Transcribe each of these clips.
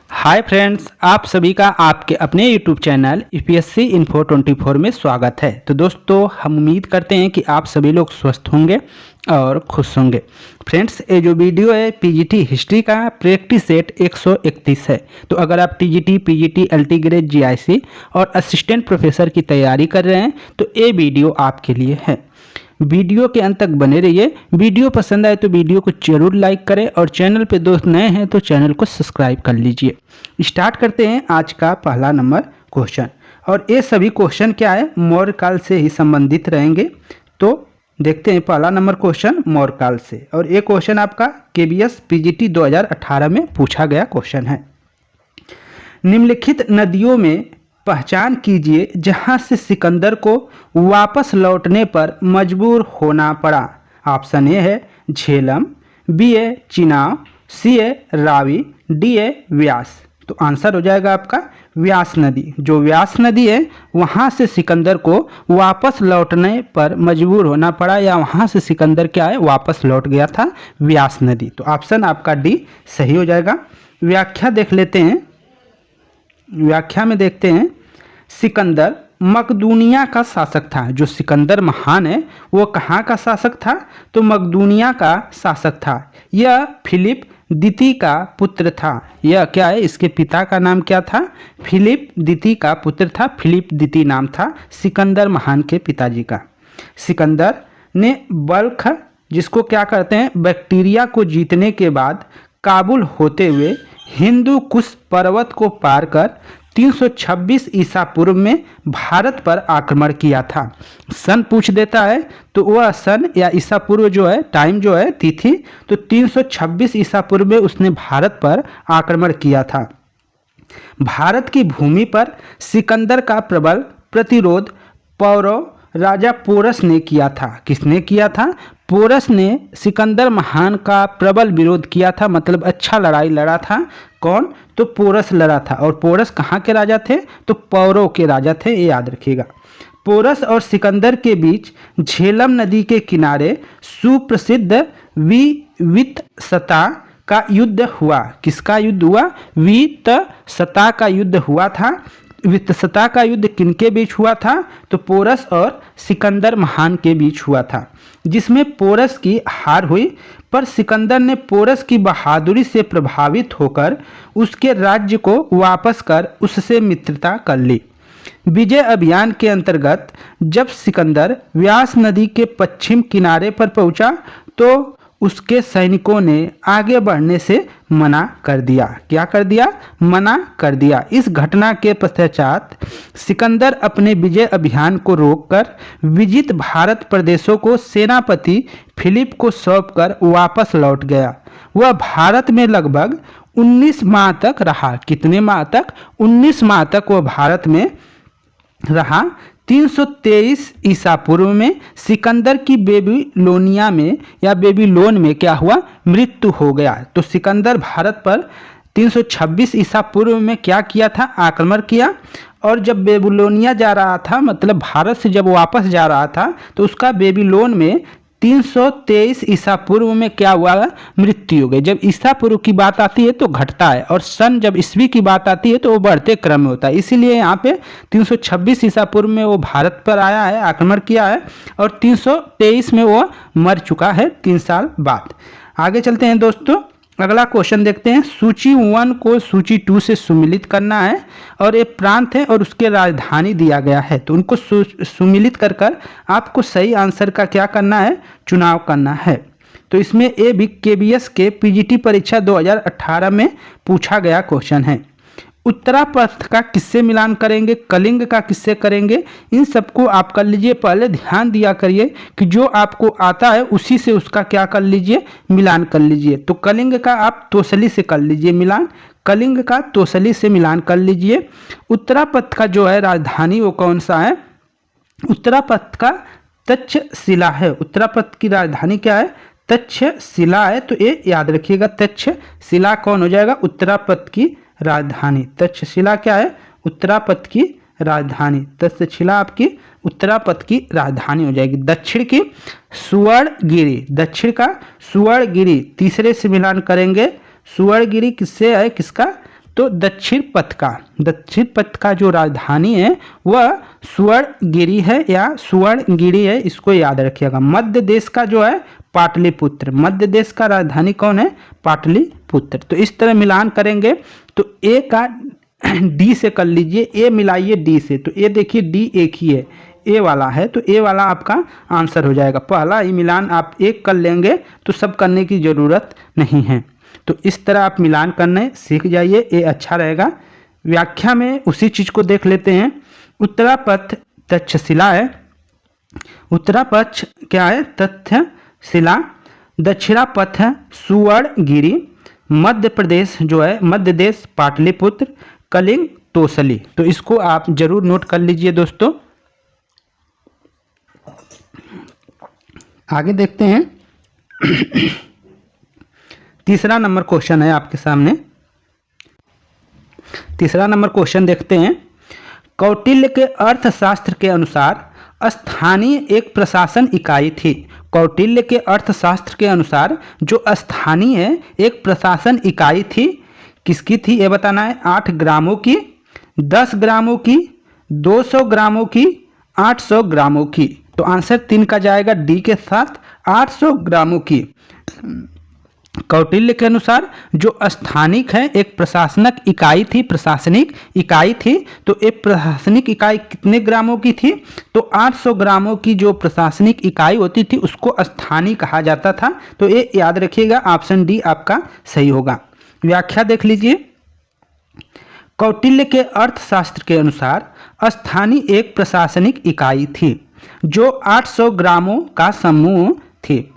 Hi friends, आप सभी का आपके अपने यूट्यूब चैनल यूपीएससी इन्फो 24 में स्वागत है। तो दोस्तों, हम उम्मीद करते हैं कि आप सभी लोग स्वस्थ होंगे और खुश होंगे। फ्रेंड्स, ये जो वीडियो है पीजीटी हिस्ट्री का प्रैक्टिस सेट 131 है। तो अगर आप TGT, PGT, LT grade, GIC और असिस्टेंट प्रोफेसर की तैयारी कर रहे हैं तो ये वीडियो आपके लिए है। वीडियो के अंत तक बने रहिए। वीडियो पसंद आए तो वीडियो को जरूर लाइक करें और चैनल पे दोस्त नए हैं तो चैनल को सब्सक्राइब कर लीजिए। स्टार्ट करते हैं आज का पहला नंबर क्वेश्चन। और ये सभी क्वेश्चन क्या है, मौर्य काल से ही संबंधित रहेंगे। तो देखते हैं पहला नंबर क्वेश्चन मौर्य काल से। और ये क्वेश्चन आपका केबीएस पीजीटी 2018 में पूछा गया क्वेश्चन है। निम्नलिखित नदियों में पहचान कीजिए जहां से सिकंदर को वापस लौटने पर मजबूर होना पड़ा। ऑप्शन ए है झेलम, बी है चिनाब, सी है रावी, डी है व्यास। तो आंसर हो जाएगा आपका व्यास नदी। जो व्यास नदी है वहां से सिकंदर को वापस लौटने पर मजबूर होना पड़ा, या वहां से सिकंदर क्या है वापस लौट गया था, व्यास नदी। तो ऑप्शन आपका डी सही हो जाएगा। व्याख्या देख लेते हैं। व्याख्या में देखते हैं, सिकंदर मकदूनिया का शासक था। जो सिकंदर महान है वो कहाँ का शासक था, तो मकदूनिया का शासक था। यह फिलिप द्वितीय का पुत्र था। यह क्या है, इसके पिता का नाम क्या था, फिलिप द्वितीय का पुत्र था। फिलिप द्वितीय नाम था सिकंदर महान के पिताजी का। सिकंदर ने बल्ख, जिसको क्या करते हैं बैक्टीरिया को जीतने के बाद काबुल होते हुए हिंदू कुश पर्वत को पार कर 326 ईसा पूर्व में भारत पर आक्रमण किया था। सन पूछ देता है तो वह सन या ईसा पूर्व जो है, टाइम जो है, तिथि, तो 326 ईसा पूर्व में उसने भारत पर आक्रमण किया था। भारत की भूमि पर सिकंदर का प्रबल प्रतिरोध पौरव राजा पोरस ने किया था। किसने किया था, पोरस ने सिकंदर महान का प्रबल विरोध किया था, मतलब अच्छा लड़ाई लड़ा था। कौन, तो पोरस लड़ा था। और पोरस कहाँ के राजा थे, तो पौरव के राजा थे, ये याद रखिएगा। पोरस और सिकंदर के बीच झेलम नदी के किनारे सुप्रसिद्ध वितसता का युद्ध हुआ। किसका युद्ध हुआ, वितसता का युद्ध हुआ था। वितसता का युद्ध किनके बीच हुआ था, तो पोरस और सिकंदर महान के बीच हुआ था, जिसमें पोरस की हार हुई। पर सिकंदर ने पोरस की बहादुरी से प्रभावित होकर उसके राज्य को वापस कर उससे मित्रता कर ली। विजय अभियान के अंतर्गत जब सिकंदर व्यास नदी के पश्चिम किनारे पर पहुंचा तो उसके सैनिकों ने आगे बढ़ने से मना कर दिया। क्या कर दिया, मना कर दिया। इस घटना के पश्चात सिकंदर अपने विजय अभियान को रोककर विजित भारत प्रदेशों को सेनापति फिलिप को सौंपकर वापस लौट गया। वह भारत में लगभग 19 माह तक रहा। कितने माह तक, 19 माह तक वह भारत में रहा। 323 ईसा पूर्व में सिकंदर की बेबीलोनिया में या बेबीलोन में क्या हुआ, मृत्यु हो गया। तो सिकंदर भारत पर 326 ईसा पूर्व में क्या किया था, आक्रमण किया। और जब बेबीलोनिया जा रहा था, मतलब भारत से जब वापस जा रहा था, तो उसका बेबीलोन में 323 ईसा पूर्व में क्या हुआ, मृत्यु हो गई। जब ईसा पूर्व की बात आती है तो घटता है, और सन जब ईस्वी की बात आती है तो वो बढ़ते क्रम में होता है। इसीलिए यहाँ पे 326 ईसा पूर्व में वो भारत पर आया है, आक्रमण किया है, और 323 में वो मर चुका है 3 साल बाद। आगे चलते हैं दोस्तों, अगला क्वेश्चन देखते हैं। सूची 1 को सूची 2 से सुमिलित करना है, और ये प्रांत है और उसके राजधानी दिया गया है। तो उनको सुमिलित कर आपको सही आंसर का क्या करना है, चुनाव करना है। तो इसमें ये भी केबीएस के पीजीटी परीक्षा 2018 में पूछा गया क्वेश्चन है। उत्तरापथ का किससे मिलान करेंगे, कलिंग का किससे करेंगे, इन सबको आप कर लीजिए। पहले ध्यान दिया करिए कि जो आपको आता है उसी से उसका क्या कर लीजिए, मिलान कर लीजिए। तो कलिंग का आप तोसली से कर लीजिए मिलान, कलिंग का तोसली से मिलान कर लीजिए। उत्तरापथ का जो है राजधानी वो कौन सा है, उत्तरापथ का तक्षशिला है। उत्तरापथ की राजधानी क्या है, तक्षशिला है। तो ये याद रखिएगा, तक्षशिला कौन हो जाएगा, उत्तरापथ की राजधानी। तक्षशिला क्या है, उत्तरापथ की राजधानी। तक्षशिला आपकी उत्तरापथ की राजधानी हो जाएगी। दक्षिण की सुवर्णगिरी, दक्षिण का सुवर्णगिरी तीसरे से मिलान करेंगे। सुवर्णगिरी किससे है, किसका, तो दक्षिण पथ का जो राजधानी है वह सुवर्णगिरी है या सुवर्णगिरी है, इसको याद रखिएगा। मध्य देश का जो है पाटलिपुत्र, मध्य देश का राजधानी कौन है? पाटलिपुत्र। तो इस तरह मिलान करेंगे तो ए का डी से कर लीजिए, ए मिलाइए डी से, तो ए देखिए डी एक ही है, ए वाला है, तो ए वाला आपका आंसर हो जाएगा। पहला ही मिलान आप एक कर लेंगे तो सब करने की ज़रूरत नहीं है। तो इस तरह आप मिलान करने सीख जाइए, ये अच्छा रहेगा। व्याख्या में उसी चीज़ को देख लेते हैं। उत्तरापथ तक्षशिला है, उत्तरापथ क्या है? तक्षशिला। दक्षिणापथ है सुवर्णगिरी। मध्य प्रदेश जो है, मध्य देश पाटलिपुत्र। कलिंग तोसली। तो इसको आप जरूर नोट कर लीजिए दोस्तों। आगे देखते हैं। तीसरा नंबर क्वेश्चन है आपके सामने। तीसरा नंबर क्वेश्चन देखते हैं। कौटिल्य के अर्थशास्त्र के अनुसार स्थानीय एक प्रशासन इकाई थी। कौटिल्य के अर्थशास्त्र के अनुसार जो स्थानीय एक प्रशासन इकाई थी, किसकी थी ये बताना है। 8 ग्रामों की, 10 ग्रामों की, 200 ग्रामों की, 800 ग्रामों की। तो आंसर 3 का जाएगा डी के साथ, 800 ग्रामों की। कौटिल्य के अनुसार जो स्थानिक है एक प्रशासनिक इकाई थी, प्रशासनिक इकाई थी, तो एक प्रशासनिक इकाई कितने ग्रामों की थी? तो 800 ग्रामों की जो प्रशासनिक इकाई होती थी उसको स्थानीय कहा जाता था। तो ये याद रखिएगा, ऑप्शन डी आपका सही होगा। व्याख्या देख लीजिए। कौटिल्य के अर्थशास्त्र के अनुसार स्थानीय एक प्रशासनिक इकाई थी जो 800 ग्रामों का समूह थी।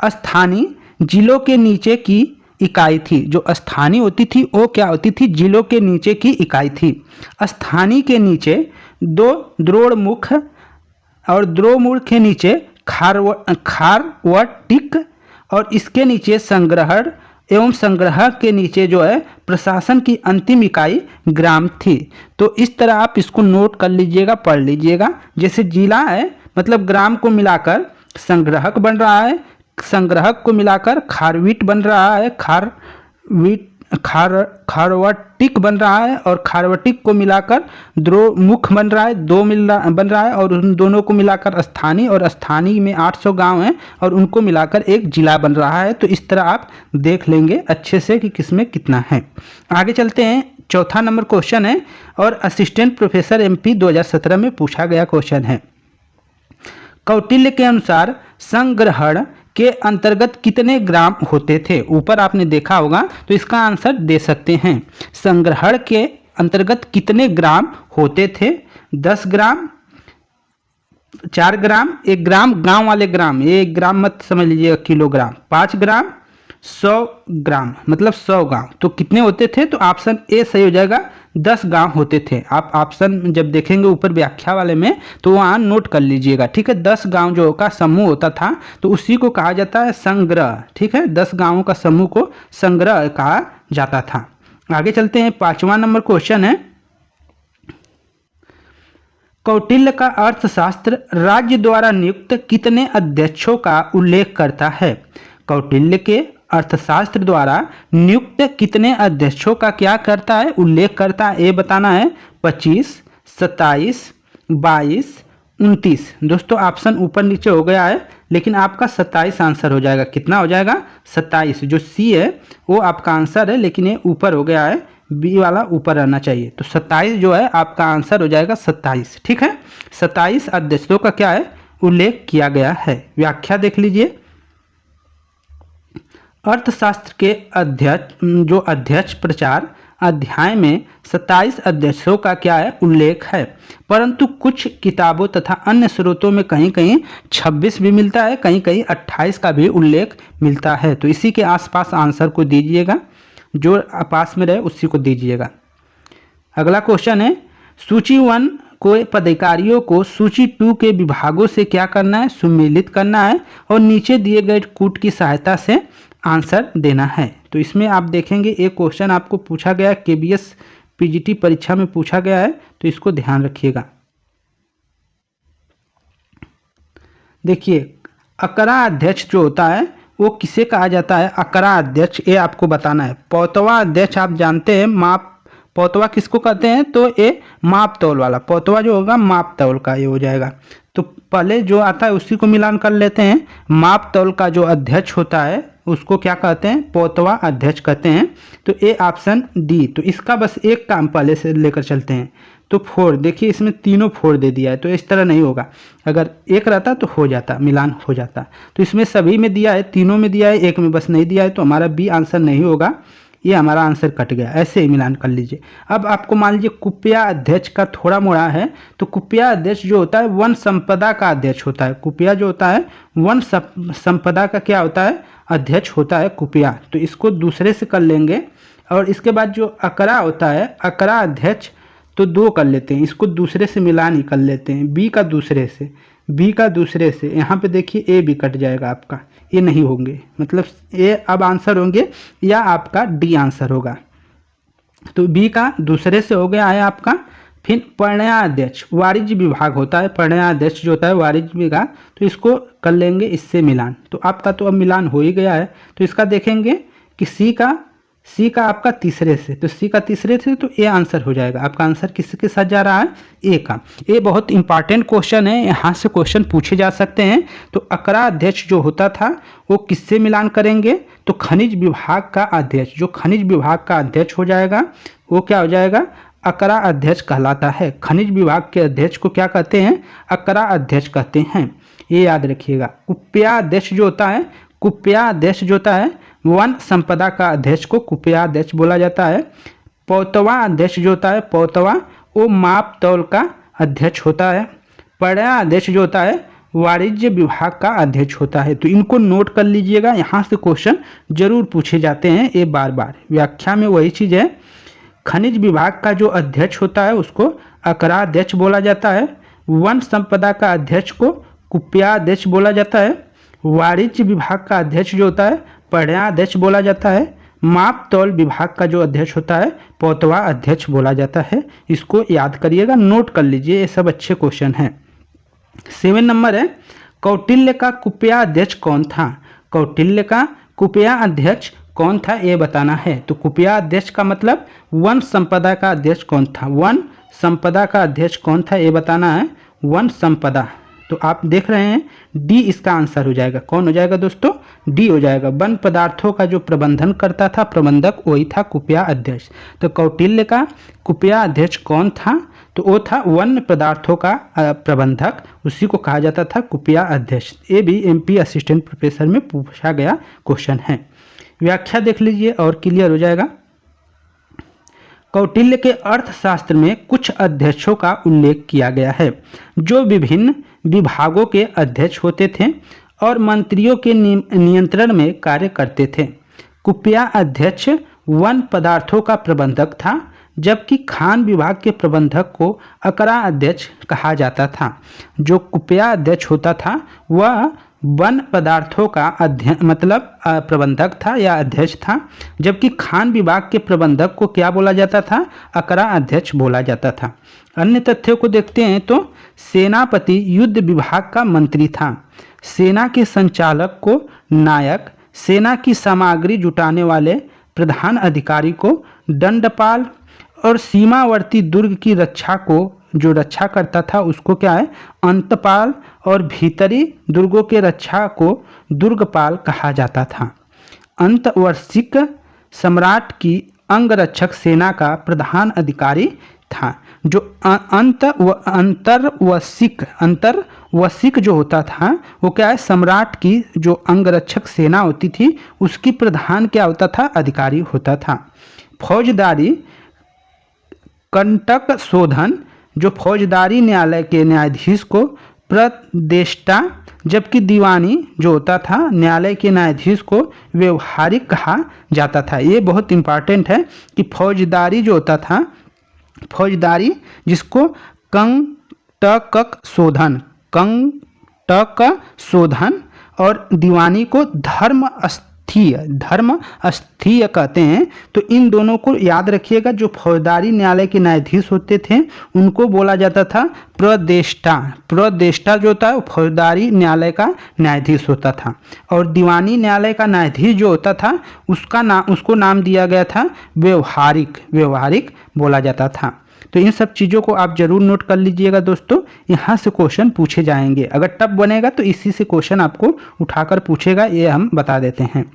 स्थानीय जिलों के नीचे की इकाई थी। जो स्थानीय होती थी वो क्या होती थी? जिलों के नीचे की इकाई थी। स्थानीय के नीचे 2 द्रोणमुख और द्रोणमुख के नीचे खारवटिक और इसके नीचे संग्रहण एवं संग्रह के नीचे जो है प्रशासन की अंतिम इकाई ग्राम थी। तो इस तरह आप इसको नोट कर लीजिएगा, पढ़ लीजिएगा। जैसे जिला है मतलब ग्राम को मिलाकर संग्रहक बन रहा है, संग्रहक को मिलाकर खारवीट बन रहा है, खारवटिक बन रहा है, और खारवटिक को मिलाकर द्रोमुख बन रहा है, बन रहा है, और उन दोनों को मिलाकर स्थानीय, और स्थानीय में 800 गांव हैं और उनको मिलाकर एक जिला बन रहा है। तो इस तरह आप देख लेंगे अच्छे से कि किसमें कितना है। आगे चलते हैं। चौथा नंबर क्वेश्चन है और असिस्टेंट प्रोफेसर एमपी 2017 में पूछा गया क्वेश्चन है। कौटिल्य के अनुसार संग्रहण के अंतर्गत कितने ग्राम होते थे? ऊपर आपने देखा होगा, तो इसका आंसर दे सकते हैं। संग्रहण के अंतर्गत कितने ग्राम होते थे? 10 ग्राम, 4 ग्राम, 1 ग्राम, गांव वाले ग्राम, ये 1 ग्राम मत समझ लीजिएगा किलोग्राम, 5 ग्राम, 100 ग्राम, मतलब 100 गांव। तो कितने होते थे? तो ऑप्शन ए सही हो जाएगा, 10 गांव होते थे। आप ऑप्शन जब देखेंगे ऊपर व्याख्या वाले में तो वहाँ नोट कर लीजिएगा, ठीक है। 10 गांव जो का समूह होता था तो उसी को कहा जाता है संग्रह, ठीक है। 10 गांवों का समूह को संग्रह कहा जाता था। आगे चलते हैं। 5वां नंबर क्वेश्चन है। कौटिल्य का अर्थशास्त्र राज्य द्वारा नियुक्त कितने अध्यक्षों का उल्लेख करता है? कौटिल्य के अर्थशास्त्र द्वारा नियुक्त कितने अध्यक्षों का क्या करता है? उल्लेख करता है। ये बताना है 25, 27, 22, 29। दोस्तों ऑप्शन ऊपर नीचे हो गया है, लेकिन आपका 27 आंसर हो जाएगा। कितना हो जाएगा? 27। जो सी है वो आपका आंसर है, लेकिन ये ऊपर हो गया है, बी वाला ऊपर रहना चाहिए। तो 27 जो है आपका आंसर हो जाएगा 27, ठीक है। 27 अध्यक्षों का क्या है? उल्लेख किया गया है। व्याख्या देख लीजिए। अर्थशास्त्र के अध्यक्ष प्रचार अध्याय में 27 अध्यक्षों का क्या है? उल्लेख है, परंतु कुछ किताबों तथा अन्य स्रोतों में कहीं कहीं 26 भी मिलता है, कहीं कहीं 28 का भी उल्लेख मिलता है। तो इसी के आसपास आंसर को दीजिएगा, जो पास में रहे उसी को दीजिएगा। अगला क्वेश्चन है। सूची 1 को पदाधिकारियों को सूची 2 के विभागों से क्या करना है? सुमेलित करना है और नीचे दिए गए कूट की सहायता से आंसर देना है। तो इसमें आप देखेंगे एक क्वेश्चन आपको पूछा गया, केबीएस पीजीटी परीक्षा में पूछा गया है, तो इसको ध्यान रखिएगा। देखिए, अकरा अध्यक्ष जो होता है वो किसे कहा जाता है? अकरा अध्यक्ष, ये आपको बताना है। 5वां अध्यक्ष आप जानते हैं पौतवा किसको कहते हैं, तो ये माप तौल वाला पौतवा जो होगा माप तौल का ये हो जाएगा। तो पहले जो आता है उसी को मिलान कर लेते हैं। माप तौल का जो अध्यक्ष होता है उसको क्या कहते हैं, पौतवा अध्यक्ष कहते हैं। तो ए ऑप्शन डी। तो इसका बस एक काम पहले से लेकर चलते हैं। तो 4 देखिए इसमें तीनों 4 दे दिया है, तो इस तरह नहीं होगा, अगर एक रहता तो हो जाता, मिलान हो जाता। तो इसमें सभी में दिया है, तीनों में दिया है, एक में बस नहीं दिया है, तो हमारा बी आंसर नहीं होगा, ये हमारा आंसर कट गया। ऐसे ही मिलान कर लीजिए। अब आपको मान लीजिए कुप्या अध्यक्ष का थोड़ा मोड़ा है, तो कुप्या अध्यक्ष जो होता है वन संपदा का अध्यक्ष होता है। कुप्या जो होता है वन संपदा का क्या होता है, अध्यक्ष होता है कुप्या। तो इसको दूसरे से कर लेंगे। और इसके बाद जो अकरा होता है, अकरा अध्यक्ष तो 2 कर लेते हैं, इसको दूसरे से मिलान ही कर लेते हैं। बी का दूसरे से, बी का दूसरे से, यहाँ पे देखिए ए भी कट जाएगा आपका, ये नहीं होंगे, मतलब ए अब आंसर होंगे या आपका डी आंसर होगा। तो बी का दूसरे से हो गया है आपका। फिर परिणयाध्यक्ष वाणिज्य विभाग होता है, परिणयाध्यक्ष जो होता है वाणिज्य विभाग, तो इसको कर लेंगे इससे मिलान। तो आपका तो अब मिलान हो ही गया है। तो इसका देखेंगे कि सी का आपका तीसरे से, तो सी का तीसरे से, तो ए आंसर हो जाएगा। आपका आंसर किसके साथ जा रहा है, ए का। ये बहुत इंपॉर्टेंट क्वेश्चन है, यहाँ से क्वेश्चन पूछे जा सकते हैं। तो अकरा अध्यक्ष जो होता था वो किससे मिलान करेंगे, तो खनिज विभाग का अध्यक्ष, जो खनिज विभाग का अध्यक्ष हो जाएगा वो क्या हो जाएगा, अकरा अध्यक्ष कहलाता है। खनिज विभाग के अध्यक्ष को क्या कहते हैं, अकरा अध्यक्ष कहते हैं, ये याद रखिएगा। कुप्या अध्यक्ष जो होता है, कुप्या अध्यक्ष जो होता है वन संपदा का अध्यक्ष को कुप्या अध्यक्ष बोला जाता है। पौतवा अध्यक्ष जो होता है, पौतवा वो माप तौल का अध्यक्ष होता है। पर्या अध्यक्ष जो होता है वाणिज्य विभाग का अध्यक्ष होता है। तो इनको नोट कर लीजिएगा, यहाँ से क्वेश्चन जरूर पूछे जाते हैं ये बार बार। व्याख्या में वही चीज़ है, खनिज विभाग का जो अध्यक्ष होता है उसको अकरा अध्यक्ष बोला जाता है। वन संपदा का अध्यक्ष को कुप्या अध्यक्ष बोला जाता है। वाणिज्य विभाग का अध्यक्ष जो होता है पर्या अध्यक्ष बोला जाता है। माप तौल विभाग का जो अध्यक्ष होता है पौतवा अध्यक्ष बोला जाता है। इसको याद करिएगा, नोट कर लीजिए, ये सब अच्छे क्वेश्चन हैं। 7 नंबर है, कौटिल्य का कुप्या अध्यक्ष कौन था। कौटिल्य का कुप्या अध्यक्ष कौन था ये बताना है। तो कुप्या अध्यक्ष का मतलब वन संपदा का अध्यक्ष कौन था, वन संपदा का अध्यक्ष कौन था ये बताना है, वन संपदा। तो आप देख रहे हैं डी इसका आंसर हो जाएगा। कौन हो जाएगा दोस्तों, डी हो जाएगा। वन पदार्थों का जो प्रबंधन करता था प्रबंधक, वही था कुप्या अध्यक्ष। तो कौटिल्य का कुप्या अध्यक्ष कौन था, तो वो था वन पदार्थों का प्रबंधक, उसी को कहा जाता था कुप्या अध्यक्ष। ये भी एमपी असिस्टेंट प्रोफेसर में पूछा गया क्वेश्चन है। व्याख्या देख लीजिए और क्लियर हो जाएगा। कौटिल्य के अर्थशास्त्र में कुछ अध्यक्षों का उल्लेख किया गया है जो विभिन्न विभागों के अध्यक्ष होते थे और मंत्रियों के नियंत्रण में कार्य करते थे। कुप्या अध्यक्ष वन पदार्थों का प्रबंधक था, जबकि खान विभाग के प्रबंधक को अकरा अध्यक्ष कहा जाता था। जो कुप्या अध्यक्ष होता था वह वन पदार्थों का प्रबंधक था या अध्यक्ष था, जबकि खान विभाग के प्रबंधक को क्या बोला जाता था, अकरा अध्यक्ष बोला जाता था। अन्य तथ्यों को देखते हैं तो सेनापति युद्ध विभाग का मंत्री था, सेना के संचालक को नायक, सेना की सामग्री जुटाने वाले प्रधान अधिकारी को दंडपाल और सीमावर्ती दुर्ग की रक्षा को जो रक्षा करता था उसको क्या है, अंतपाल, और भीतरी दुर्गों के रक्षा को दुर्गपाल कहा जाता था। अंतवर्षिक सम्राट की अंगरक्षक सेना का प्रधान अधिकारी था। जो अंतर्वसिक जो होता था वो क्या है, सम्राट की जो अंगरक्षक सेना होती थी उसकी प्रधान क्या होता था, अधिकारी होता था। फौजदारी कंटक शोधन, जो फौजदारी न्यायालय के न्यायाधीश को प्रदेष्टा, जबकि दीवानी जो होता था न्यायालय के न्यायाधीश को व्यवहारिक कहा जाता था। ये बहुत इंपॉर्टेंट है कि फौजदारी जो होता था, फौजदारी जिसको कंटक शोधन और दीवानी को धर्म स्थीय, धर्म स्थीय कहते हैं। तो इन दोनों को याद रखिएगा। जो फौजदारी न्यायालय के न्यायाधीश होते थे उनको बोला जाता था प्रदेष्टा। प्रदेष्टा जो होता है वो फौजदारी न्यायालय का न्यायाधीश होता था, और दीवानी न्यायालय का न्यायाधीश जो होता था उसको नाम दिया गया था व्यवहारिक। व्यवहारिक बोला जाता था। तो इन सब चीज़ों को आप जरूर नोट कर लीजिएगा दोस्तों, यहाँ से क्वेश्चन पूछे जाएंगे। अगर टफ बनेगा तो इसी से क्वेश्चन आपको उठाकर पूछेगा, ये हम बता देते हैं।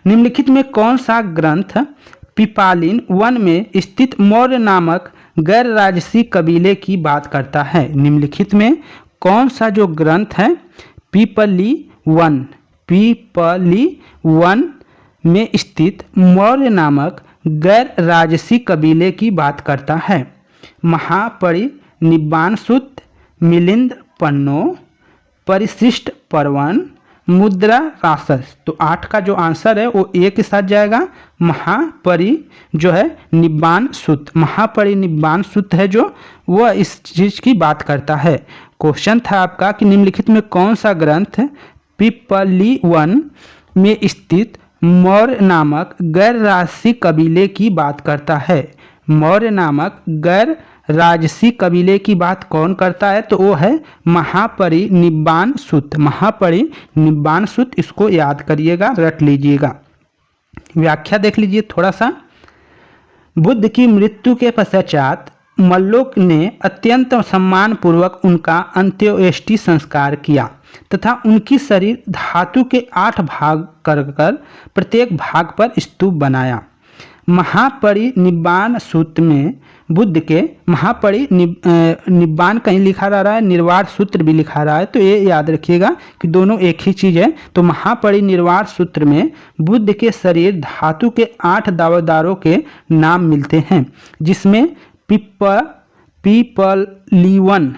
निम्नलिखित में कौन सा ग्रंथ पिपालिन वन में स्थित मौर्य नामक गैर राजसी कबीले की बात करता है? निम्नलिखित में कौन सा जो ग्रंथ है पीपली वन में स्थित मौर्य नामक गैर राजसी कबीले की बात करता है? महापरिनिब्बाण सूत्र, मिलिंद पन्नो, परिशिष्ट पर्वन, मुद्रा रासस। तो 8 का जो आंसर है वो ए के साथ जाएगा। निब्बाण सूत्र, महापरिनिब्बाण सूत्र है जो वह इस चीज की बात करता है। क्वेश्चन था आपका कि निम्नलिखित में कौन सा ग्रंथ पिपली वन में स्थित मौर्य नामक गैर राजसी कबीले की बात करता है? मौर्य नामक गैर राजसी कबीले की बात कौन करता है? तो वो है महापरिनिब्बाण सूत्र। महापरिनिब्बाण सूत्र, इसको याद करिएगा, रट लीजिएगा। व्याख्या देख लीजिए थोड़ा सा। बुद्ध की मृत्यु के पश्चात मल्लोक ने अत्यंत सम्मानपूर्वक उनका अंत्योष्टि संस्कार किया तथा उनकी शरीर धातु के 8 भाग कर प्रत्येक भाग पर स्तूप बनाया। महापरिनिब्बाण सूत्र में बुद्ध के महापरिनिब्बाण कहीं लिखा रहा है, निर्वाण सूत्र भी लिखा रहा है, तो ये याद रखिएगा कि दोनों एक ही चीज़ है। तो महापरिनिर्वाण सूत्र में बुद्ध के शरीर धातु के 8 दावेदारों के नाम मिलते हैं, जिसमें पीपलीवन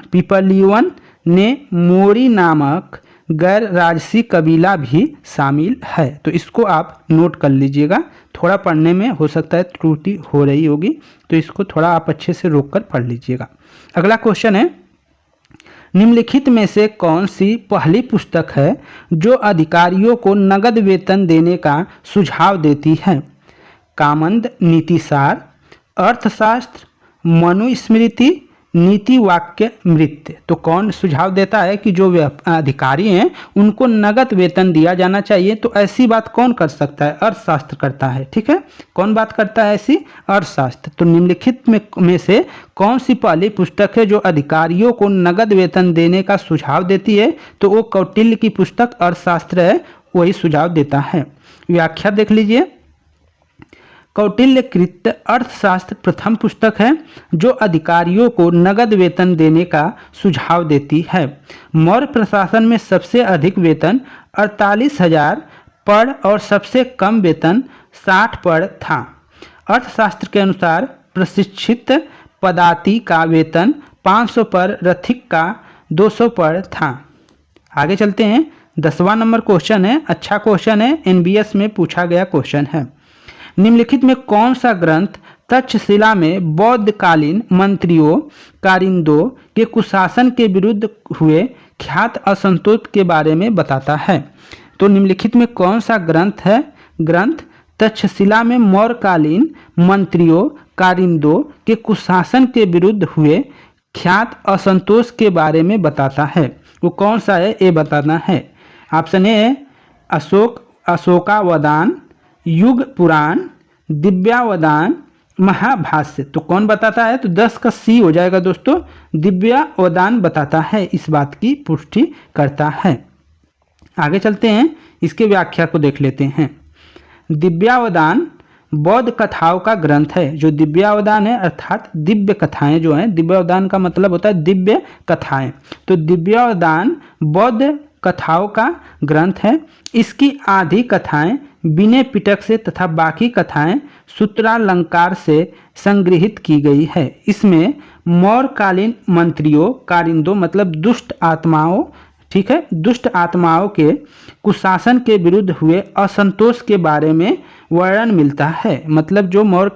ने मोरी नामक गैर राजसी कबीला भी शामिल है। तो इसको आप नोट कर लीजिएगा। थोड़ा पढ़ने में हो सकता है त्रुटि हो रही होगी, तो इसको थोड़ा आप अच्छे से रोक कर पढ़ लीजिएगा। अगला क्वेश्चन है, निम्नलिखित में से कौन सी पहली पुस्तक है जो अधिकारियों को नगद वेतन देने का सुझाव देती है? कामंद नीतिसार, अर्थशास्त्र, मनुस्मृति, नीति वाक्य मृत्य। तो कौन सुझाव देता है कि जो अधिकारी हैं उनको नगद वेतन दिया जाना चाहिए? तो ऐसी बात कौन कर सकता है? अर्थशास्त्र करता है। ठीक है, कौन बात करता है ऐसी? अर्थशास्त्र। तो निम्नलिखित में से कौन सी पहली पुस्तक है जो अधिकारियों को नगद वेतन देने का सुझाव देती है? तो वो कौटिल्य की पुस्तक अर्थशास्त्र है, वही सुझाव देता है। व्याख्या देख लीजिए। कौटिल्यकृत अर्थशास्त्र प्रथम पुस्तक है जो अधिकारियों को नगद वेतन देने का सुझाव देती है। मौर्य प्रशासन में सबसे अधिक वेतन 48,000 पर और सबसे कम वेतन 60 पर था। अर्थशास्त्र के अनुसार प्रशिक्षित पदाति का वेतन 500 पर, रथिक का 200 पर था। आगे चलते हैं। 10वां नंबर क्वेश्चन है, अच्छा क्वेश्चन है, NBS में पूछा गया क्वेश्चन है। निम्नलिखित में कौन सा ग्रंथ तक्षशिला में बौद्धकालीन मंत्रियों कारिंदों के कुशासन के विरुद्ध हुए ख्यात असंतोष के बारे में बताता है? तो निम्नलिखित में कौन सा ग्रंथ है? ग्रंथ तक्षशिला में मौर्यकालीन मंत्रियों कारिंदों के कुशासन के विरुद्ध हुए ख्यात असंतोष के बारे में बताता है। वो कौन सा है ये बताना है। ऑप्शन ए अशोकावदान, युग पुराण, दिव्यावदान, महाभाष्य। तो कौन बताता है? तो 10 का C हो जाएगा दोस्तों। दिव्यावदान बताता है, इस बात की पुष्टि करता है। आगे चलते हैं, इसके व्याख्या को देख लेते हैं। दिव्यावदान बौद्ध कथाओं का ग्रंथ है। जो दिव्यावदान है अर्थात दिव्य कथाएं जो हैं, दिव्यावदान का मतलब होता है दिव्य कथाएं। तो दिव्यावदान बौद्ध कथाओं का ग्रंथ है। इसकी आधी कथाएं विनय पिटक से तथा बाकी कथाएं सूत्रालंकार से संग्रहित की गई है। इसमें मौर्यकालीन मंत्रियों कारिंदों मतलब दुष्ट आत्माओं, ठीक है, दुष्ट आत्माओं के कुशासन के विरुद्ध हुए असंतोष के बारे में वर्णन मिलता है। मतलब जो मौर्य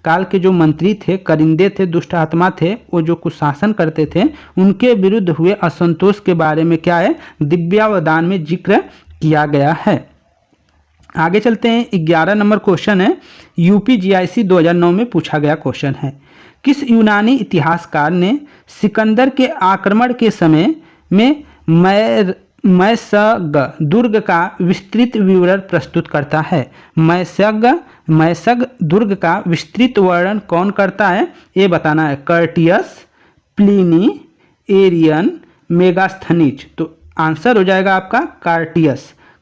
काल के जो मंत्री थे, करिंदे थे, दुष्ट आत्मा थे, वो जो कुशासन करते थे, उनके विरुद्ध हुए असंतोष के बारे में क्या है? दिव्यावदान में जिक्र किया गया है। आगे चलते हैं, 11 नंबर क्वेश्चन है, यूपीजीआईसी 2009 में पूछा गया क्वेश्चन है। किस यूनानी इतिहासकार ने सिकंदर के आक्रमण के समय में मैसग दुर्ग का विस्तृत विवरण प्रस्तुत करता है? मैसग दुर्ग का विस्तृत वर्णन कौन करता है, ये बताना है। Curtius, Pliny, Arrian, Megasthenes. तो आंसर हो जाएगा आपका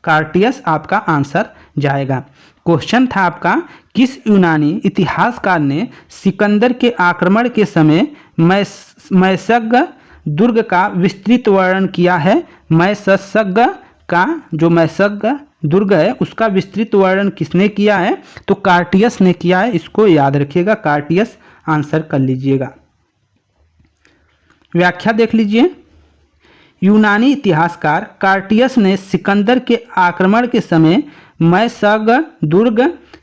कार्टियस आपका आंसर जाएगा। क्वेश्चन था आपका, किस यूनानी इतिहासकार ने सिकंदर के आक्रमण के समय मैसग दुर्ग का विस्तृत वर्णन किया है? मैसग का जो मैसग दुर्ग है उसका विस्तृत वर्णन किसने किया है? तो कार्टियस ने किया है, इसको याद रखिएगा, कार्टियस आंसर कर लीजिएगा। व्याख्या देख लीजिए, यूनानी इतिहासकार कार्टियस ने सिकंदर के आक्रमण के समय मैसग दुर्ग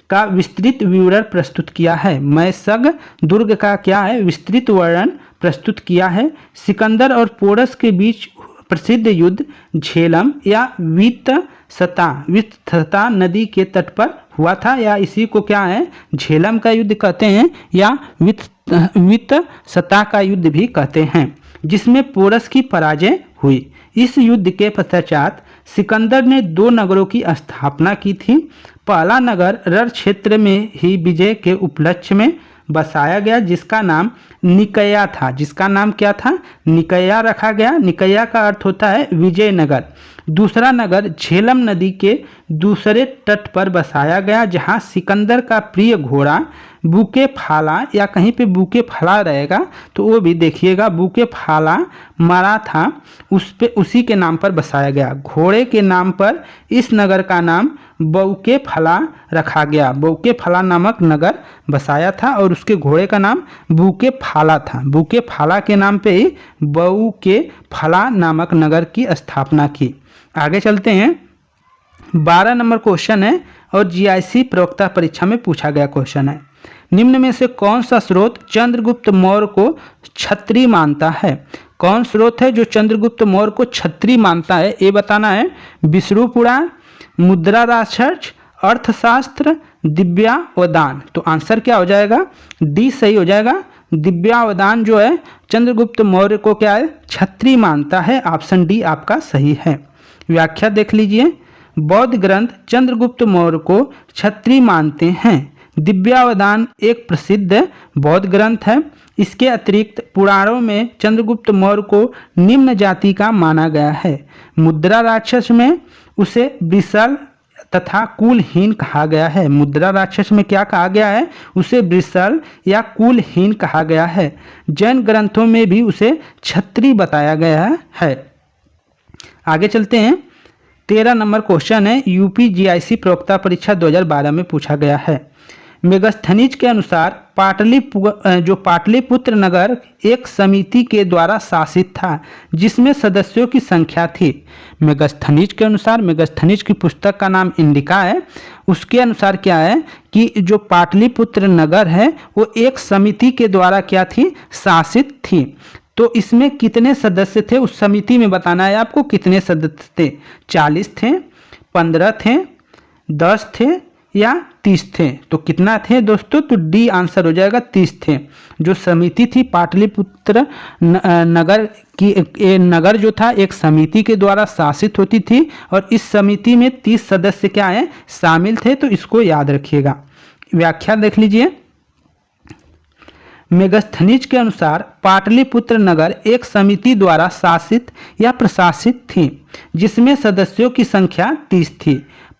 का विस्तृत विवरण प्रस्तुत किया है। मैसग दुर्ग का क्या है? विस्तृत वर्णन प्रस्तुत किया है। सिकंदर और पोरस के बीच प्रसिद्ध युद्ध झेलम या वित्सता नदी के तट पर हुआ था, या इसी को क्या है, झेलम का युद्ध कहते हैं या वित्सता का युद्ध भी कहते हैं, जिसमें पोरस की पराजय हुई। इस युद्ध के पश्चात सिकंदर ने 2 नगरों की स्थापना की थी। पहला नगर रण क्षेत्र में ही विजय के उपलक्ष्य में बसाया गया, जिसका नाम निकया था। जिसका नाम क्या था? निकया रखा गया। निकया का अर्थ होता है विजयनगर। दूसरा नगर झेलम नदी के दूसरे तट पर बसाया गया, जहां सिकंदर का प्रिय घोड़ा बुके फाला, या कहीं पे बुके फला रहेगा तो वो भी देखिएगा, बुके फाला मरा था, उसी के नाम पर बसाया गया। घोड़े के नाम पर इस नगर का नाम बउके फला रखा गया। बउके फला नामक नगर बसाया था और उसके घोड़े का नाम बुके फाला था। बुके फाला के नाम पे ही बउके फला नामक नगर की स्थापना की। आगे चलते हैं, 12 नंबर क्वेश्चन है और जीआईसी प्रवक्ता परीक्षा में पूछा गया क्वेश्चन है। निम्न में से कौन सा स्रोत चंद्रगुप्त मौर्य को क्षत्रिय मानता है? कौन स्रोत है जो चंद्रगुप्त मौर्य को क्षत्रिय मानता है, ये बताना है। विष्णु पुराण, मुद्रा राक्षस, अर्थशास्त्र, दिव्यावदान। तो आंसर क्या हो जाएगा? डी सही हो जाएगा। दिव्यावदान जो है चंद्रगुप्त मौर्य को क्या है? क्षत्रिय मानता है। ऑप्शन डी आपका सही है। व्याख्या देख लीजिए, बौद्ध ग्रंथ चंद्रगुप्त मौर्य को क्षत्रिय मानते हैं। दिव्यावदान एक प्रसिद्ध बौद्ध ग्रंथ है। इसके अतिरिक्त पुराणों में चंद्रगुप्त मौर्य को निम्न जाति का माना गया है। मुद्रा राक्षस में उसे वृषल तथा कुलहीन कहा गया है। मुद्रा राक्षस में क्या कहा गया है? उसे वृषल या कुलहीन कहा गया है। जैन ग्रंथों में भी उसे क्षत्रिय बताया गया है। आगे चलते हैं, 13 नंबर क्वेश्चन है, यूपीजीआईसी प्रवक्ता परीक्षा 2012 में पूछा गया है। मेगास्थनीज के अनुसार पाटलिपुत्र नगर एक समिति के द्वारा शासित था, जिसमें सदस्यों की संख्या थी। मेगास्थनीज के अनुसार, मेगास्थनीज की पुस्तक का नाम इंडिका है, उसके अनुसार क्या है कि जो पाटलिपुत्र नगर है वो एक समिति के द्वारा क्या थी? शासित थी। तो इसमें कितने सदस्य थे उस समिति में बताना है आपको। कितने सदस्य थे? 40 थे, 15 थे, 10 थे या 30 थे? तो कितना थे दोस्तों? तो डी आंसर हो जाएगा, 30 थे। जो समिति थी पाटलिपुत्र नगर की, नगर जो था एक समिति के द्वारा शासित होती थी और इस समिति में 30 सदस्य क्या है? शामिल थे। तो इसको याद रखिएगा। व्याख्या देख लीजिए, मेगास्थनीज के अनुसार पाटलिपुत्र नगर एक समिति द्वारा शासित या प्रशासित थी, जिसमें सदस्यों की संख्या 30 थी।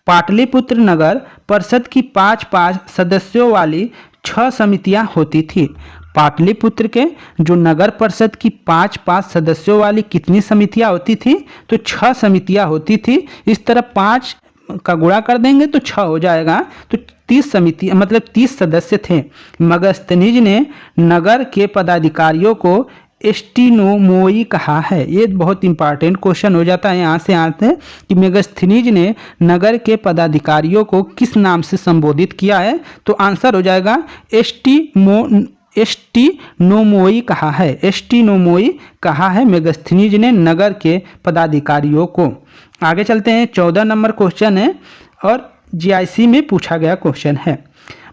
पाटलिपुत्र नगर परिषद की 5-5 सदस्यों वाली 6 समितियां होती थी। पाटलिपुत्र के जो नगर परिषद की 5-5 सदस्यों वाली कितनी समितियां होती थी? तो 6 समितियां होती थी। इस तरह 5 का गुणा कर देंगे तो 6 हो जाएगा। तो 30 समिति मतलब 30 सदस्य थे। मेगास्थनीज ने नगर के पदाधिकारियों को एस्टिनोमोई कहा है। ये बहुत इंपॉर्टेंट क्वेश्चन हो जाता है, यहाँ से आते हैं कि मेगास्थनीज ने नगर के पदाधिकारियों को किस नाम से संबोधित किया है? तो आंसर हो जाएगा एस्टिनोमोई कहा है। एस्टिनोमोई कहा है मेगास्थनीज ने नगर के पदाधिकारियों को। आगे चलते हैं, 14 नंबर क्वेश्चन है और GIC में पूछा गया क्वेश्चन है।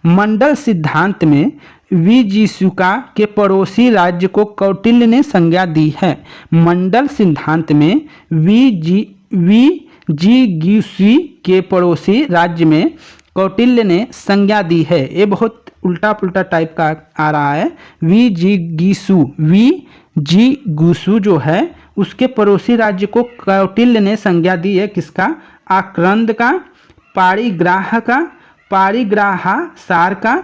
मंडल सिद्धांत में विजिसुका के पड़ोसी राज्य को कौटिल्य ने संज्ञा दी है। मंडल सिद्धांत में विजिगीषु के पड़ोसी राज्य में कौटिल्य ने संज्ञा दी है। ये बहुत उल्टा पुल्टा टाइप का आ रहा है। विजिगीषु जो है उसके पड़ोसी राज्य को कौटिल्य ने संज्ञा दी है। किसका? आक्रंद का, पारिग्राह का, पारिग्राहासार का,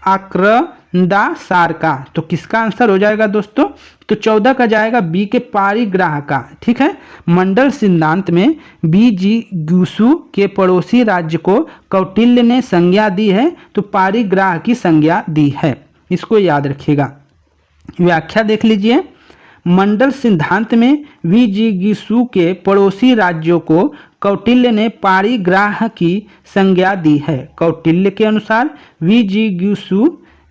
आक्रंदासार का। तो किसका आंसर हो जाएगा दोस्तों? तो 14 का जाएगा बी के पारिग्राह का। ठीक है। मंडल सिद्धांत में विजिगीषु के पड़ोसी राज्य को कौटिल्य ने संज्ञा दी है, तो पारिग्राह की संज्ञा दी है। इसको याद रखिएगा। व्याख्या देख लीजिए। मंडल सिद्धांत में विजिगीषु के पड़ोसी राज्यों को कौटिल्य ने पारिग्राह की संज्ञा दी है। कौटिल्य के अनुसार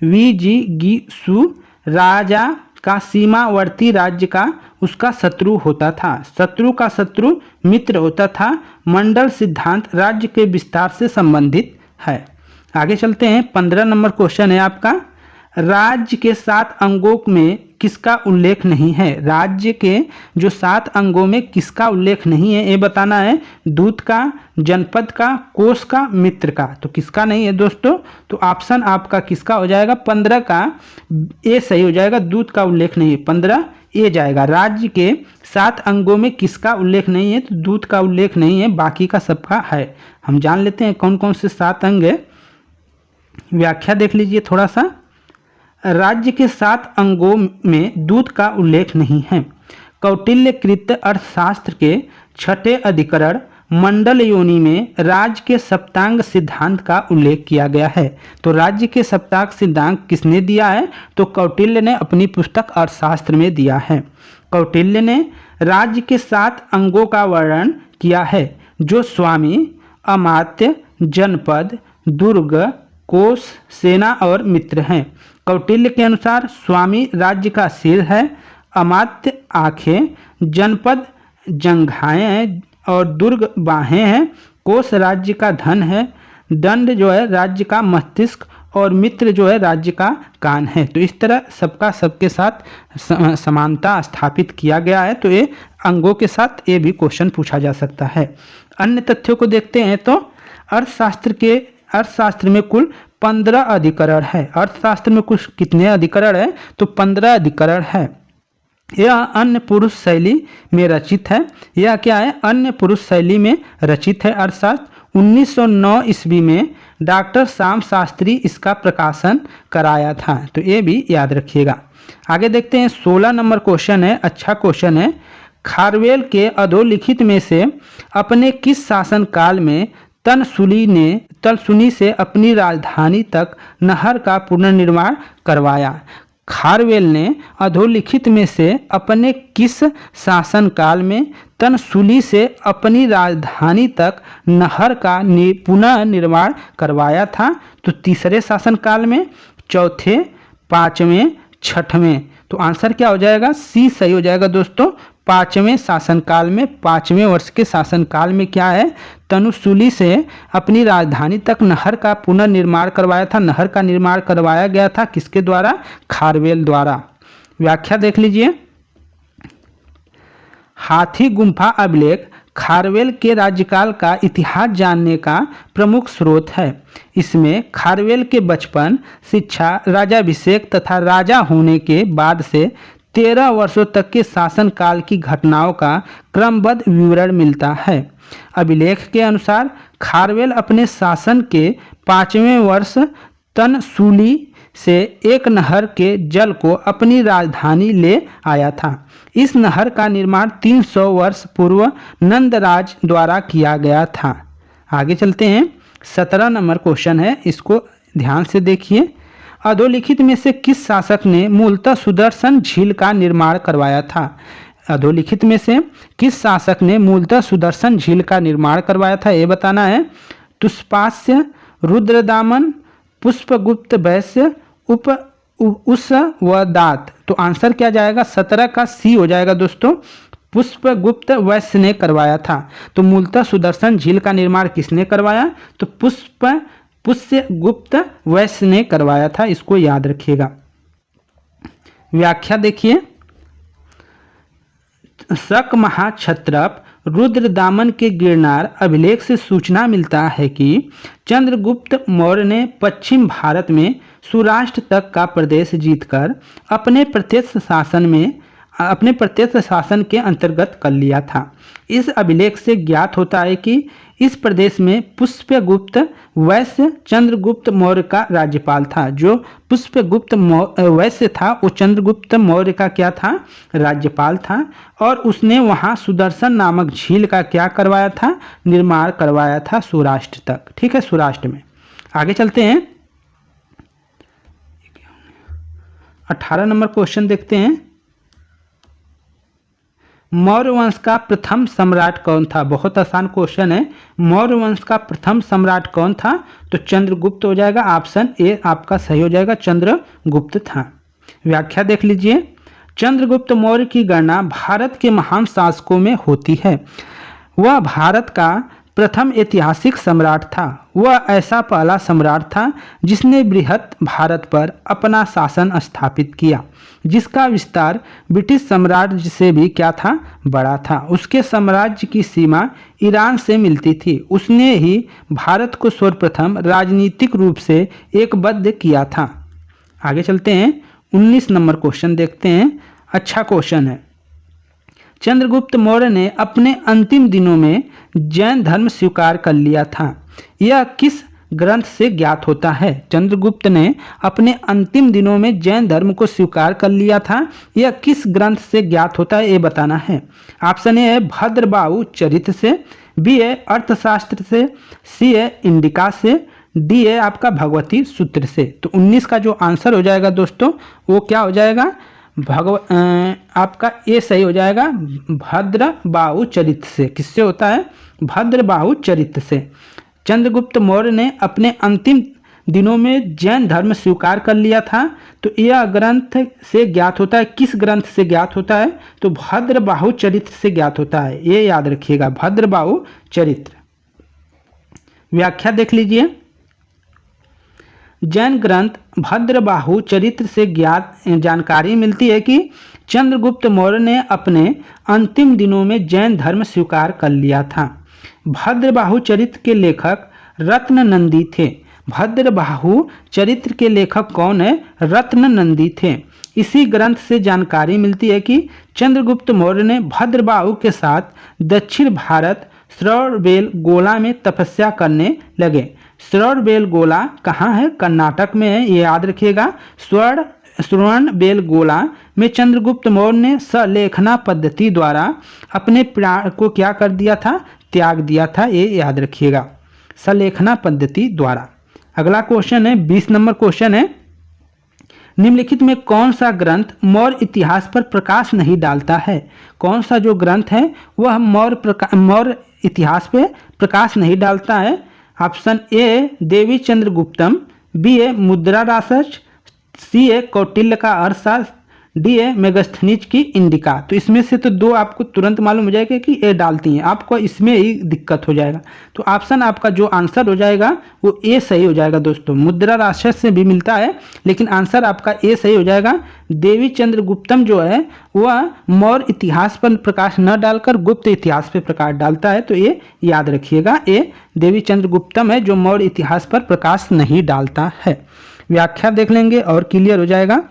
विजिगीषु राजा का सीमावर्ती राज्य का उसका शत्रु होता था। शत्रु का शत्रु मित्र होता था। मंडल सिद्धांत राज्य के विस्तार से संबंधित है। आगे चलते हैं। 15 नंबर क्वेश्चन है आपका। राज्य के 7 अंगों में किसका उल्लेख नहीं है? राज्य के जो 7 अंगों में किसका उल्लेख नहीं है ये बताना है। दूत का, जनपद का, कोष का, मित्र का। तो किसका नहीं है दोस्तों? तो ऑप्शन आपका किसका हो जाएगा? 15 का ए सही हो जाएगा। दूत का उल्लेख नहीं है, 15 ए जाएगा। राज्य के 7 अंगों में किसका उल्लेख नहीं है? तो दूत का उल्लेख नहीं है, बाकी का सबका है। हम जान लेते हैं कौन कौन से 7 अंग है। व्याख्या देख लीजिए थोड़ा सा। राज्य के 7 अंगों में दूत का उल्लेख नहीं है। कौटिल्यकृत अर्थशास्त्र के 6ठे अधिकरण मंडल योनि में राज्य के सप्तांग सिद्धांत का उल्लेख किया गया है। तो राज्य के सप्तांग सिद्धांत किसने दिया है? तो कौटिल्य ने अपनी पुस्तक अर्थशास्त्र में दिया है। कौटिल्य ने राज्य के 7 अंगों का वर्णन किया है, जो स्वामी, अमात्य, जनपद, दुर्ग, कोष, सेना और मित्र हैं। कौटिल्य के अनुसार स्वामी राज्य का सिर है, अमात्य आँखें, जनपद जंघाएं हैं और दुर्ग बाहें हैं, कोष राज्य का धन है, दंड जो है राज्य का मस्तिष्क और मित्र जो है राज्य का कान है। तो इस तरह सबका सबके साथ समानता स्थापित किया गया है। तो ये अंगों के साथ ये भी क्वेश्चन पूछा जा सकता है। अन्य तथ्यों को देखते हैं तो अर्थशास्त्र में कुल 15 अधिकरण है। अर्थशास्त्र में कुछ कितने अधिकरण है? तो 15 अधिकरण है। यह अन्य पुरुष शैली में रचित है। यह क्या है? अन्य पुरुष शैली में रचित है अर्थशास्त्र। 1909 ईस्वी में डॉक्टर श्याम शास्त्री इसका प्रकाशन कराया था। तो ये भी याद रखिएगा। आगे देखते हैं। 16 नंबर क्वेश्चन है, अच्छा क्वेश्चन है। खारवेल के अधोलिखित में से अपने किस शासनकाल में तनसुली से अपनी राजधानी तक नहर का पुनर्निर्माण करवाया? खारवेल ने अधोलिखित में से अपने किस शासनकाल में तनसुली से अपनी राजधानी तक नहर का पुनर्निर्माण करवाया था? तो तीसरे शासनकाल में, चौथे, 5वें, 6वें। तो आंसर क्या हो जाएगा? सी सही हो जाएगा दोस्तों। 5वें शासनकाल में, 5वें वर्ष के शासनकाल में क्या है? तनुसुली से अपनी राजधानी तक नहर का पुनर्निर्माण करवाया था। नहर का निर्माण करवाया गया था किसके द्वारा? खारवेल द्वारा। व्याख्या देख लीजिए। हाथी गुम्फा अभिलेख खारवेल के राज्यकाल का इतिहास जानने का प्रमुख स्रोत है। इसमें खारवेल के बचपन, शिक्षा, राजाभिषेक तथा राजा होने के बाद से 13 वर्षों तक के शासनकाल की घटनाओं का क्रमबद्ध विवरण मिलता है। अभिलेख के अनुसार खारवेल अपने शासन के 5वें वर्ष तनसुली से एक नहर के जल को अपनी राजधानी ले आया था। इस नहर का निर्माण 300 वर्ष पूर्व नंदराज द्वारा किया गया था। आगे चलते हैं। 17 नंबर क्वेश्चन है, इसको ध्यान से देखिए। अधोलिखित में से किस शासक ने मूलतः सुदर्शन झील का निर्माण करवाया था? अधोलिखित में से किस शासक ने मूलतः सुदर्शन झील का निर्माण करवाया था ये बताना है। तुष्पास्य, रुद्रदामन, पुष्पगुप्त वैश्य, उस व दात। तो आंसर क्या जाएगा? 17 का सी हो जाएगा दोस्तों। पुष्पगुप्त वैश्य ने करवाया था। तो मूलतः सुदर्शन झील का निर्माण किसने करवाया? तो पुष्यगुप्त वैश्य ने करवाया था, इसको याद रखिएगा। व्याख्या देखिए, शक महाक्षत्रप रुद्रदामन के गिरनार अभिलेख से सूचना मिलता है कि चंद्रगुप्त मौर्य ने पश्चिम भारत में सौराष्ट्र तक का प्रदेश जीतकर अपने प्रत्यक्ष शासन के अंतर्गत कर लिया था। इस अभिलेख से ज्ञात होता है कि इस प्रदेश में पुष्यगुप्त वैश्य चंद्रगुप्त मौर्य का राज्यपाल था। जो पुष्यगुप्त वैश्य था वो चंद्रगुप्त मौर्य का क्या था? राज्यपाल था। और उसने वहाँ सुदर्शन नामक झील का क्या करवाया था? निर्माण करवाया था सौराष्ट्र तक। ठीक है, सौराष्ट्र में। आगे चलते हैं, 18 नंबर क्वेश्चन देखते हैं। मौर्य वंश का प्रथम सम्राट कौन था? बहुत आसान क्वेश्चन है। मौर्य वंश का प्रथम सम्राट कौन था? तो चंद्रगुप्त हो जाएगा। ऑप्शन ए आपका सही हो जाएगा, चंद्रगुप्त था। व्याख्या देख लीजिए, चंद्रगुप्त मौर्य की गणना भारत के महान शासकों में होती है। वह भारत का प्रथम ऐतिहासिक सम्राट था। वह ऐसा पहला सम्राट था जिसने बृहत भारत पर अपना शासन स्थापित किया, जिसका विस्तार ब्रिटिश साम्राज्य से भी क्या था? बड़ा था। उसके साम्राज्य की सीमा ईरान से मिलती थी। उसने ही भारत को सर्वप्रथम राजनीतिक रूप से एकबद्ध किया था। आगे चलते हैं, 19 नंबर क्वेश्चन देखते हैं। अच्छा क्वेश्चन है। चंद्रगुप्त मौर्य ने अपने अंतिम दिनों में जैन धर्म स्वीकार कर लिया था। यह किस ग्रंथ से ज्ञात होता है? चंद्रगुप्त ने अपने अंतिम दिनों में जैन धर्म को स्वीकार कर लिया था। यह किस ग्रंथ से ज्ञात होता है, ये बताना है। ऑप्शन ए है भद्रबाहु चरित्र से, बी है अर्थशास्त्र से, सी है इंडिका से, डी है आपका भगवती सूत्र से। तो 19 का जो आंसर हो जाएगा दोस्तों वो क्या हो जाएगा? आपका ये सही हो जाएगा, भद्रबाहु चरित्र से। किससे होता है? भद्रबाहु चरित्र से। चंद्रगुप्त मौर्य ने अपने अंतिम दिनों में जैन धर्म स्वीकार कर लिया था। तो यह ग्रंथ से ज्ञात होता है। किस ग्रंथ से ज्ञात होता है? तो भद्रबाहु चरित्र से ज्ञात होता है, ये याद रखिएगा, भद्रबाहु चरित्र। व्याख्या देख लीजिए, जैन ग्रंथ भद्रबाहु चरित्र से ज्ञात जानकारी मिलती है कि चंद्रगुप्त मौर्य ने अपने अंतिम दिनों में जैन धर्म स्वीकार कर लिया था। भद्रबाहु चरित्र के लेखक रत्ननंदी थे। भद्रबाहु चरित्र के लेखक कौन है? रत्ननंदी थे। इसी ग्रंथ से जानकारी मिलती है कि चंद्रगुप्त मौर्य ने भद्रबाहु के साथ दक्षिण भारत श्रवणबेलगोला में तपस्या करने लगे। श्रवणबेलगोला कहाँ है? कर्नाटक में है, ये याद रखिएगा। श्रवणबेलगोला में चंद्रगुप्त मौर्य ने सलेखना पद्धति द्वारा अपने प्राण को क्या कर दिया था? त्याग दिया था, ये याद रखिएगा, सलेखना पद्धति द्वारा। अगला क्वेश्चन है, 20 नंबर क्वेश्चन है। निम्नलिखित में कौन सा ग्रंथ मौर्य इतिहास पर प्रकाश नहीं डालता है? कौन सा जो ग्रंथ है वह मौर्य इतिहास पे प्रकाश नहीं डालता है? ऑप्शन ए देवी चंद्रगुप्तम, बी ए मुद्रा रासच, सी ए कौटिल्य का अर्थशास्त्र, डी ए मेगस्थनीज की इंडिका। तो इसमें से तो दो आपको तुरंत मालूम हो जाएगा कि ए डालती हैं, आपको इसमें ही दिक्कत हो जाएगा। तो ऑप्शन आपका जो आंसर हो जाएगा वो ए सही हो जाएगा दोस्तों। मुद्रा रासच से भी मिलता है लेकिन आंसर आपका ए सही हो जाएगा। देवी चंद्रगुप्तम जो है वह मौर्य इतिहास पर प्रकाश न डालकर गुप्त इतिहास पर प्रकाश डालता है। तो ये याद रखिएगा, ए देवी चंद्रगुप्तम है जो मौर्य इतिहास पर प्रकाश नहीं डालता है। व्याख्या देख लेंगे और क्लियर हो जाएगा।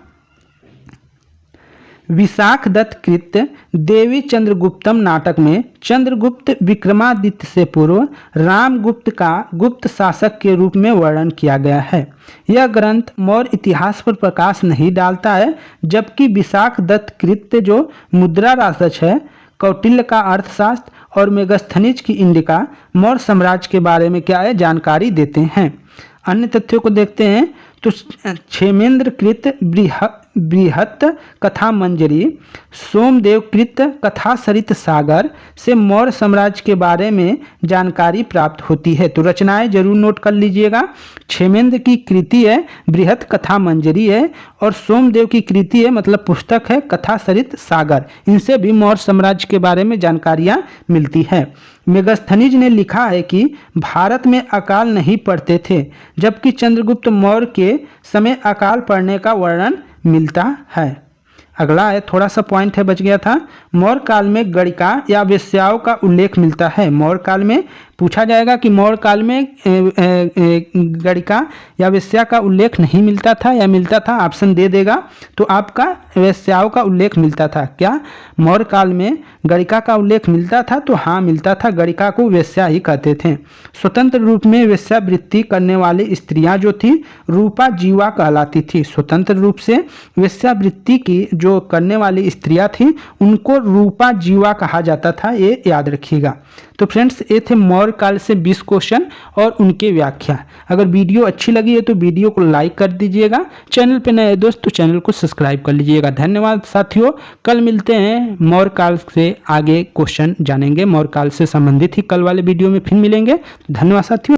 विशाख दत्त कृत देवी चंद्रगुप्तम नाटक में चंद्रगुप्त विक्रमादित्य से पूर्व रामगुप्त का गुप्त शासक के रूप में वर्णन किया गया है। यह ग्रंथ मौर्य इतिहास पर प्रकाश नहीं डालता है, जबकि विशाख दत्त कृत जो मुद्रा रासच है, कौटिल्य का अर्थशास्त्र और मेगस्थनीज की इंडिका मौर्य साम्राज्य के बारे में क्या है? जानकारी देते हैं। अन्य तथ्यों को देखते हैं तो क्षेमेंद्र कृत बृहत कथा मंजरी, सोमदेव कृत कथा सरित सागर से मौर्य साम्राज्य के बारे में जानकारी प्राप्त होती है। तो रचनाएं जरूर नोट कर लीजिएगा। क्षेमेंद्र की कृति है बृहत कथा मंजरी है, और सोमदेव की कृति है मतलब पुस्तक है कथा सरित सागर। इनसे भी मौर्य साम्राज्य के बारे में जानकारियां मिलती है। मेगस्थनीज ने लिखा है कि भारत में अकाल नहीं पड़ते थे, जबकि चंद्रगुप्त मौर्य के समय अकाल पड़ने का वर्णन मिलता है। अगला है, थोड़ा सा पॉइंट है बच गया था। मौर्य काल में गणिका या वेश्याओं का उल्लेख मिलता है। मौर्य काल में पूछा जाएगा कि मौर्य काल में गणिका या वेश्या का उल्लेख नहीं मिलता था या मिलता था, ऑप्शन दे देगा तो आपका वेश्याओं का उल्लेख मिलता था। क्या मौर्य काल में गणिका का उल्लेख मिलता था? तो हाँ मिलता था, गणिका को वेश्या ही कहते थे। स्वतंत्र रूप में वेश्यावृत्ति करने वाली स्त्रियां जो थी रूपा जीवा कहलाती थी। स्वतंत्र रूप से वेश्यावृत्ति की जो करने वाली स्त्रियां थी उनको रूपा जीवा कहा जाता था, ये याद रखिएगा। तो फ्रेंड्स ये थे मौर्य काल से 20 क्वेश्चन और उनके व्याख्या। अगर वीडियो अच्छी लगी है तो वीडियो को लाइक कर दीजिएगा। चैनल पे नए दोस्त तो चैनल को सब्सक्राइब कर लीजिएगा। धन्यवाद साथियों। कल मिलते हैं, मौर्य काल से आगे क्वेश्चन जानेंगे, मौर्य काल से संबंधित ही कल वाले वीडियो में फिर मिलेंगे। धन्यवाद साथियों।